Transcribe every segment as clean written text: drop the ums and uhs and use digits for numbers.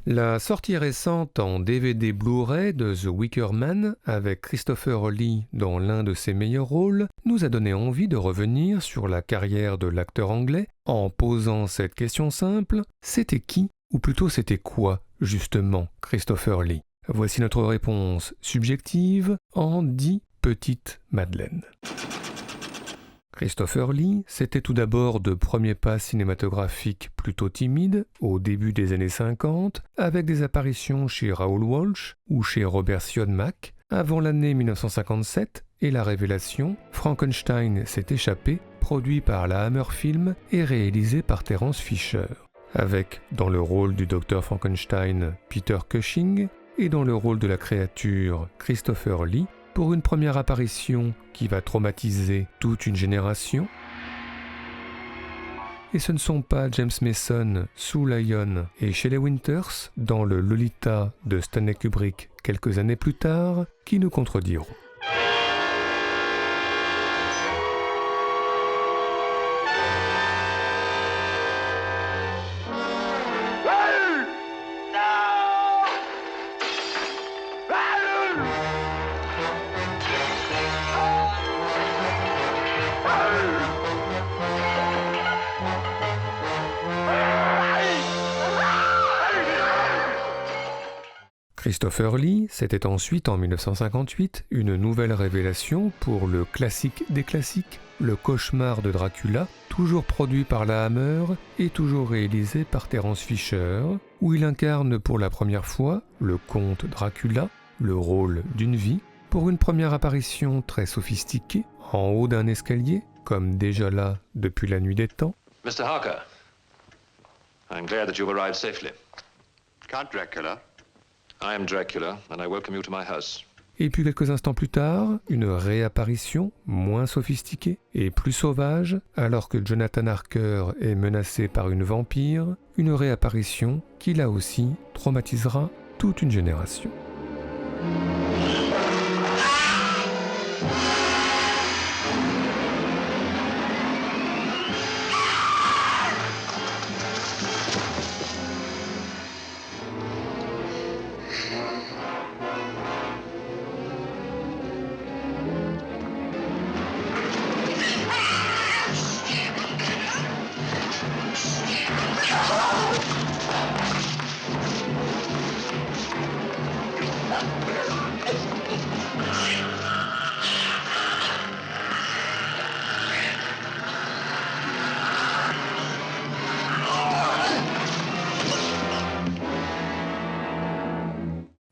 La sortie récente en DVD Blu-ray de The Wicker Man, avec Christopher Lee dans l'un de ses meilleurs rôles, nous a donné envie de revenir sur la carrière de l'acteur anglais en posant cette question simple: c'était qui, ou plutôt c'était quoi, justement, Christopher Lee? Voici notre réponse subjective en 10 petites madeleines. Christopher Lee, c'était tout d'abord de premiers pas cinématographiques plutôt timides au début des années 50, avec des apparitions chez Raoul Walsh ou chez Robert Siodmak, avant l'année 1957 et la révélation Frankenstein s'est échappé, produit par la Hammer Film et réalisé par Terence Fisher, avec dans le rôle du docteur Frankenstein Peter Cushing et dans le rôle de la créature Christopher Lee, pour une première apparition qui va traumatiser toute une génération. Et ce ne sont pas James Mason, Sue Lyon et Shelley Winters dans le Lolita de Stanley Kubrick quelques années plus tard qui nous contrediront. Christopher Lee, c'était ensuite en 1958 une nouvelle révélation pour le classique des classiques, Le Cauchemar de Dracula, toujours produit par la Hammer et toujours réalisé par Terence Fisher, où il incarne pour la première fois le comte Dracula, le rôle d'une vie, pour une première apparition très sophistiquée, en haut d'un escalier, comme déjà là depuis la nuit des temps. Mr. Harker, I'm glad that you've arrived safely. Count Dracula. I am Dracula, and I welcome you to my house. Et puis quelques instants plus tard, une réapparition moins sophistiquée et plus sauvage, alors que Jonathan Harker est menacé par une vampire, une réapparition qui là aussi traumatisera toute une génération.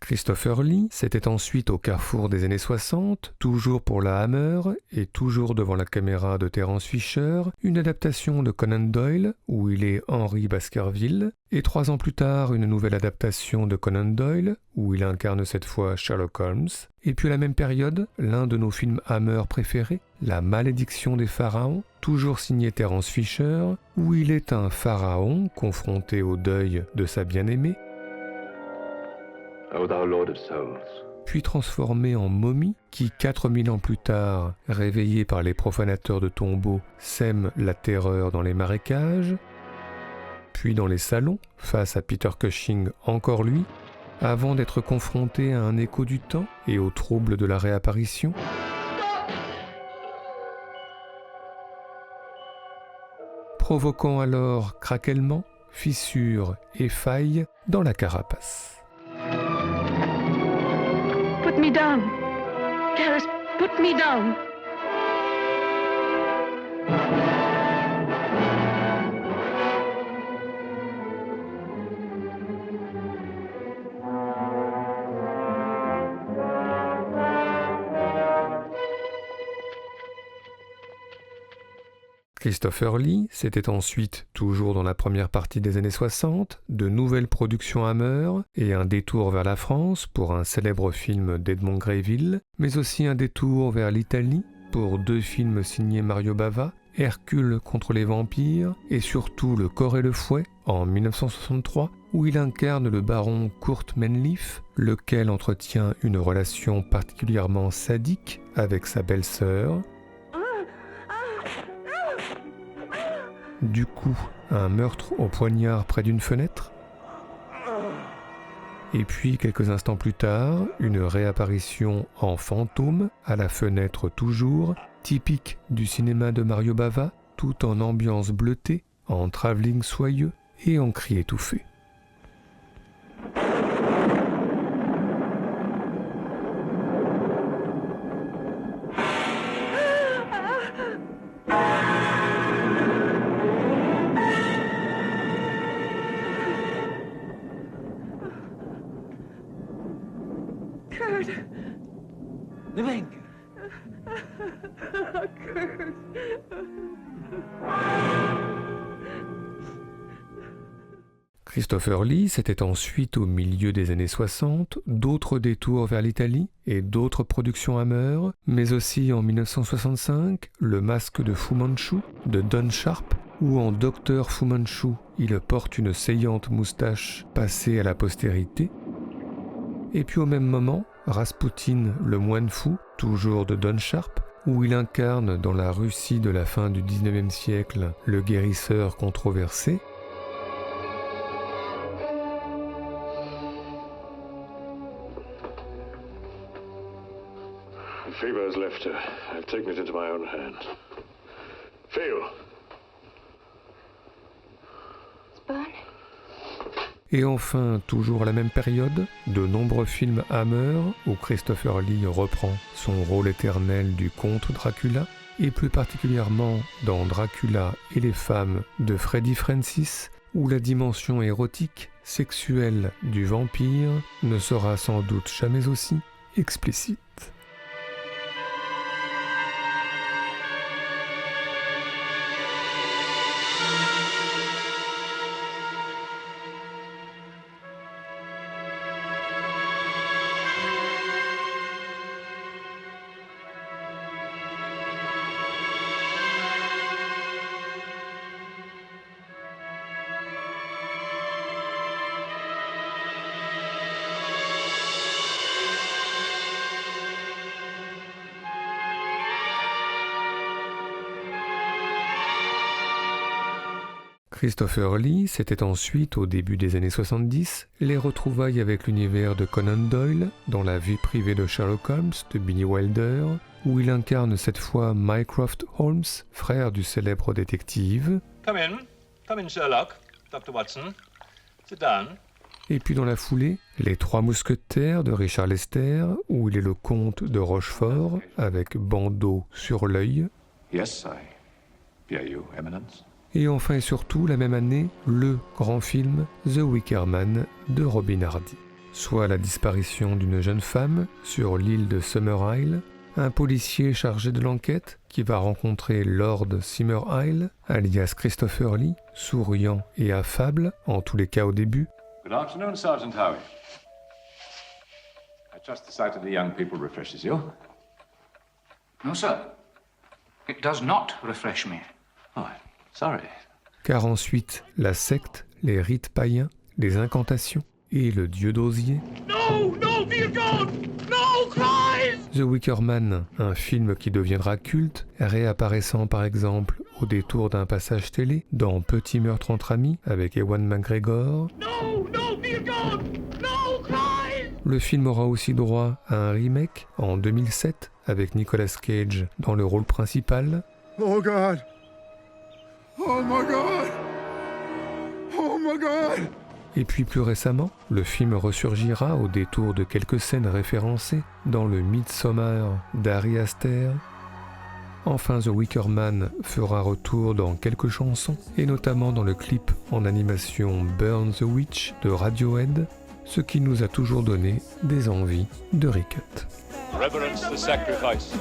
Christopher Lee, c'était ensuite au carrefour des années 60, toujours pour la Hammer et toujours devant la caméra de Terence Fisher, une adaptation de Conan Doyle où il est Henry Baskerville, et 3 ans plus tard une nouvelle adaptation de Conan Doyle où il incarne cette fois Sherlock Holmes, et puis à la même période, l'un de nos films Hammer préférés, La Malédiction des Pharaons, toujours signé Terence Fisher, où il est un pharaon confronté au deuil de sa bien-aimée, O thou Lord of Souls. puis transformé en momie qui, 4000 ans plus tard, réveillé par les profanateurs de tombeaux, sème la terreur dans les marécages, puis dans les salons, face à Peter Cushing, encore lui, avant d'être confronté à un écho du temps et au trouble de la réapparition. Provoquant alors craquellement, fissures et failles dans la carapace. Put me down. Garrus, put me down. Christopher Lee, c'était ensuite, toujours dans la première partie des années 60, de nouvelles productions Hammer et un détour vers la France pour un célèbre film d'Edmond Grayville, mais aussi un détour vers l'Italie pour 2 films signés Mario Bava, Hercule contre les vampires et surtout Le Corps et le Fouet en 1963, où il incarne le baron Kurt Menleaf, lequel entretient une relation particulièrement sadique avec sa belle-sœur. Du coup, un meurtre au poignard près d'une fenêtre. Et puis, quelques instants plus tard, une réapparition en fantôme, à la fenêtre toujours, typique du cinéma de Mario Bava, tout en ambiance bleutée, en travelling soyeux et en cris étouffés. Kurt! Living. Kurt! Christopher Lee s'était ensuite, au milieu des années 60, d'autres détours vers l'Italie et d'autres productions Hammer, mais aussi en 1965, Le Masque de Fu Manchu de Don Sharp, où en Docteur Fu Manchu, il porte une saillante moustache passée à la postérité. Et puis au même moment, Rasputin, le moine fou, toujours de Don Sharp, où il incarne dans la Russie de la fin du XIXe siècle le guérisseur controversé. The fever has left her. I've taken it into my own hands. Feel. Spun? Et enfin, toujours à la même période, de nombreux films Hammer où Christopher Lee reprend son rôle éternel du comte Dracula, et plus particulièrement dans Dracula et les femmes de Freddie Francis, où la dimension érotique, sexuelle du vampire ne sera sans doute jamais aussi explicite. Christopher Lee, c'était ensuite, au début des années 70, les retrouvailles avec l'univers de Conan Doyle, dans La vie privée de Sherlock Holmes de Billy Wilder, où il incarne cette fois Mycroft Holmes, frère du célèbre détective. Come in, Sherlock. Dr. Watson. Sit down. Et puis dans la foulée, Les Trois Mousquetaires de Richard Lester, où il est le comte de Rochefort, avec bandeau sur l'œil. Yes, I hear you, Eminence. Et enfin et surtout, la même année, le grand film The Wicker Man de Robin Hardy. Soit la disparition d'une jeune femme sur l'île de Summer Isle, un policier chargé de l'enquête qui va rencontrer Lord Summer Isle, alias Christopher Lee, souriant et affable, en tous les cas au début. Good afternoon, Sergeant Howie. I trust the sight of the young people refreshes you. No, sir. It does not refresh me. Oh, sorry. Car ensuite, la secte, les rites païens, les incantations et le dieu d'osier. No, dear God! No, Christ! The Wicker Man, un film qui deviendra culte, réapparaissant par exemple au détour d'un passage télé dans Petit meurtre entre amis avec Ewan McGregor. No, dear God! No, Christ! Le film aura aussi droit à un remake en 2007 avec Nicolas Cage dans le rôle principal. Oh God! Oh my God! Oh my God! Et puis plus récemment, le film ressurgira au détour de quelques scènes référencées dans le Midsommar d'Ari Aster. Enfin, The Wicker Man fera retour dans quelques chansons, et notamment dans le clip en animation Burn the Witch de Radiohead, ce qui nous a toujours donné des envies de Rickett. Reverence the sacrifice.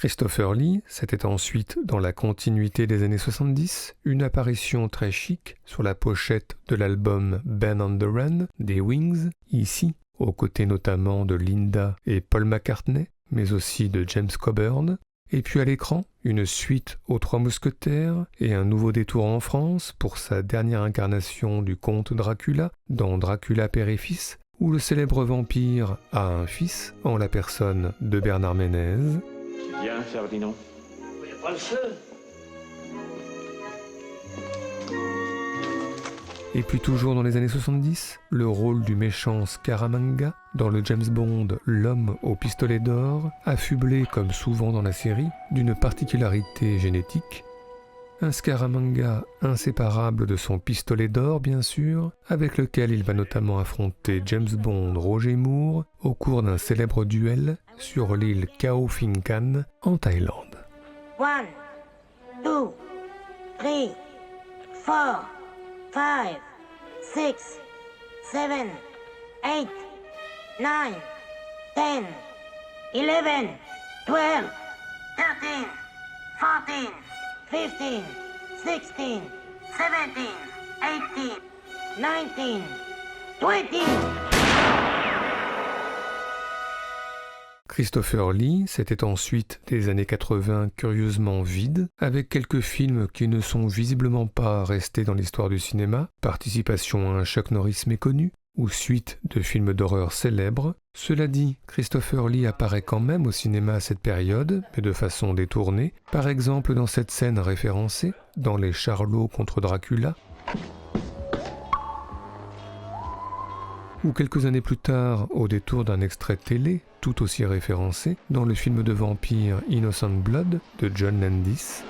Christopher Lee, c'était ensuite, dans la continuité des années 70, une apparition très chic sur la pochette de l'album Ben on the Run des Wings, ici, aux côtés notamment de Linda et Paul McCartney, mais aussi de James Coburn, et puis à l'écran, une suite aux Trois Mousquetaires et un nouveau détour en France pour sa dernière incarnation du comte Dracula dans Dracula Père et Fils, où le célèbre vampire a un fils en la personne de Bernard Ménez. Bien, Ferdinand. Il n'y a pas le feu. Et puis toujours dans les années 70, le rôle du méchant Scaramanga dans le James Bond L'homme au pistolet d'or, affublé comme souvent dans la série d'une particularité génétique. Un Scaramanga inséparable de son pistolet d'or bien sûr, avec lequel il va notamment affronter James Bond Roger Moore au cours d'un célèbre duel sur l'île Khao Phin Kan en Thaïlande. 1, 2, 3, 4, 5, 6, 7, 8, 9, 10, 11, 12, 13, 14, 15, 16, 17, 18, 19, 20. Christopher Lee, c'était ensuite des années 80 curieusement vides, avec quelques films qui ne sont visiblement pas restés dans l'histoire du cinéma, participation à un Chuck Norris méconnu, ou suite de films d'horreur célèbres. Cela dit, Christopher Lee apparaît quand même au cinéma à cette période, mais de façon détournée, par exemple dans cette scène référencée, dans Les Charlots contre Dracula, ou quelques années plus tard, au détour d'un extrait télé, tout aussi référencé, dans le film de vampire Innocent Blood de John Landis.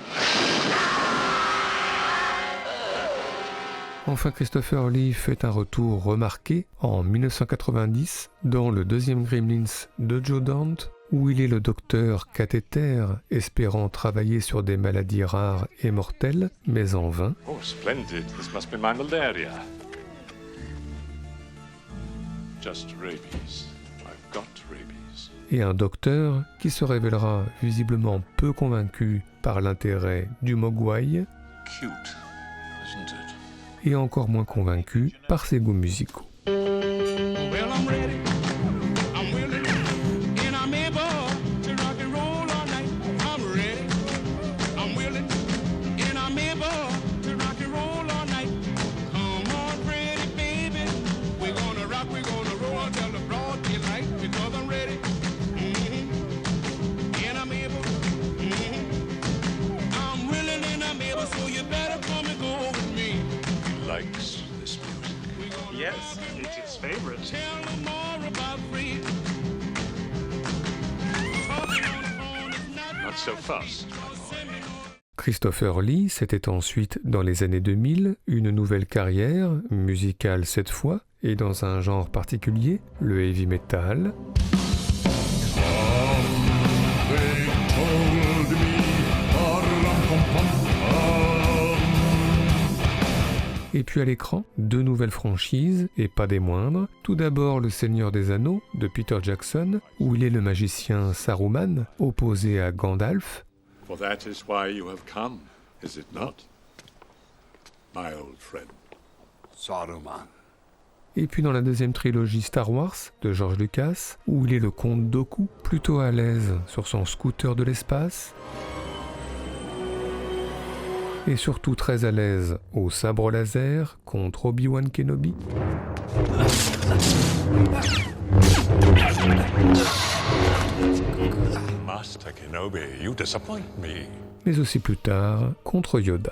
Enfin, Christopher Lee fait un retour remarqué en 1990 dans le deuxième Gremlins de Joe Dante, où il est le docteur cathéter espérant travailler sur des maladies rares et mortelles, mais en vain. Oh, splendid. This must be my malaria. Just rabies. I've got rabies. Et un docteur qui se révélera visiblement peu convaincu par l'intérêt du mogwai, Cute, isn't it? et encore moins convaincu par ses goûts musicaux. Well, I'm ready. I'm willing. And I'm able to rock and roll all night. I'm ready. I'm willing. And I'm able to rock and roll all night. Come on, pretty baby. We're gonna rock, we're gonna roll until the broad daylight. Because I'm ready. And I'm able. I'm willing and I'm able. So you better come and go with me. He likes this music. Yes, it's his favorite. Tell them more about free. Not so fast. Christopher Lee, c'était ensuite, dans les années 2000, une nouvelle carrière, musicale cette fois, et dans un genre particulier, le heavy metal. Et puis à l'écran, deux nouvelles franchises, et pas des moindres. Tout d'abord Le Seigneur des Anneaux, de Peter Jackson, où il est le magicien Saruman, opposé à Gandalf. For that is why you have come, is it not? My old friend. Saruman. Et puis dans la deuxième trilogie Star Wars, de George Lucas, où il est le comte Dooku, plutôt à l'aise sur son scooter de l'espace, et surtout très à l'aise au sabre laser contre Obi-Wan Kenobi. Master Kenobi, you disappoint me. Mais aussi plus tard contre Yoda.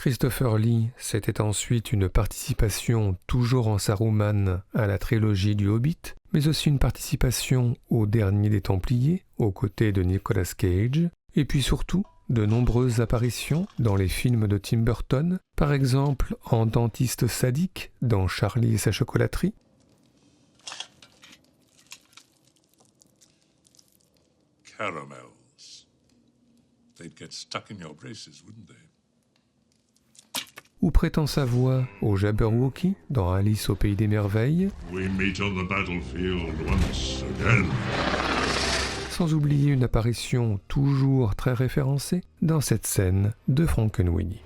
Christopher Lee, c'était ensuite une participation toujours en Saruman à la trilogie du Hobbit, mais aussi une participation au Dernier des Templiers, aux côtés de Nicolas Cage, et puis surtout de nombreuses apparitions dans les films de Tim Burton, par exemple en dentiste sadique dans Charlie et sa chocolaterie, Caramels. They'd get stuck in your braces, wouldn't they? ou prêtant sa voix au Jabberwocky dans Alice au Pays des Merveilles, We meet on the battlefield once again. sans oublier une apparition toujours très référencée dans cette scène de Frankenweenie.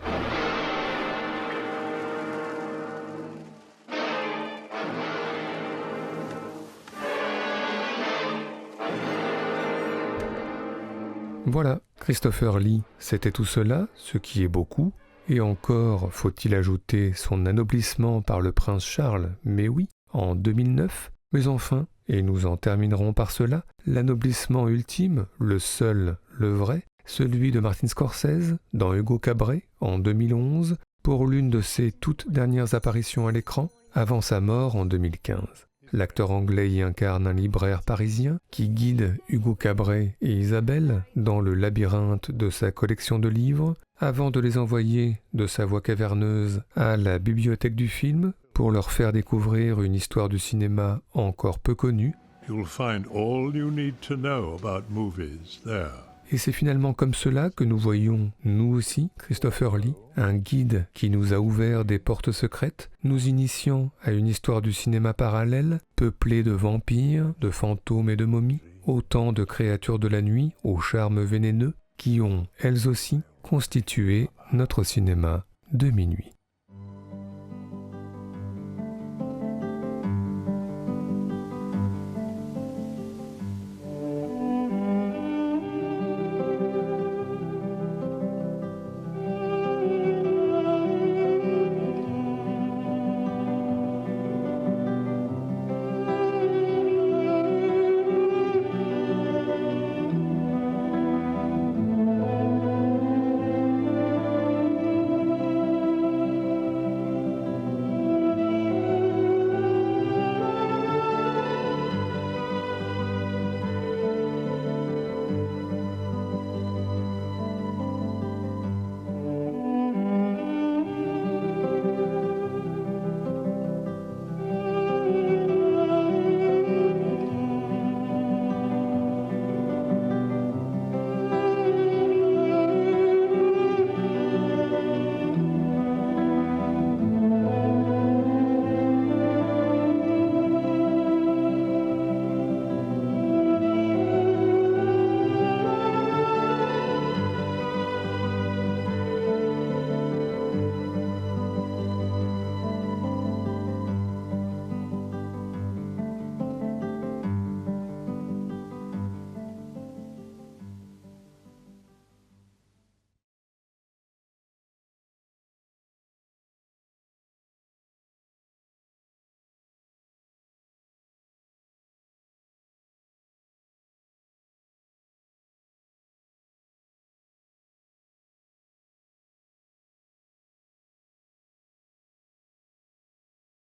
Voilà, Christopher Lee, c'était tout cela, ce qui est beaucoup, et encore faut-il ajouter son anoblissement par le prince Charles, mais oui, en 2009, mais enfin, et nous en terminerons par cela, l'anoblissement ultime, le seul, le vrai, celui de Martin Scorsese dans Hugo Cabret en 2011, pour l'une de ses toutes dernières apparitions à l'écran, avant sa mort en 2015. L'acteur anglais y incarne un libraire parisien qui guide Hugo Cabret et Isabelle dans le labyrinthe de sa collection de livres avant de les envoyer de sa voix caverneuse à la bibliothèque du film pour leur faire découvrir une histoire du cinéma encore peu connue. You'll find all you need to know about movies there. Et c'est finalement comme cela que nous voyons, nous aussi, Christopher Lee, un guide qui nous a ouvert des portes secrètes, nous initiant à une histoire du cinéma parallèle, peuplée de vampires, de fantômes et de momies, autant de créatures de la nuit au charme vénéneux, qui ont, elles aussi, constitué notre cinéma de minuit.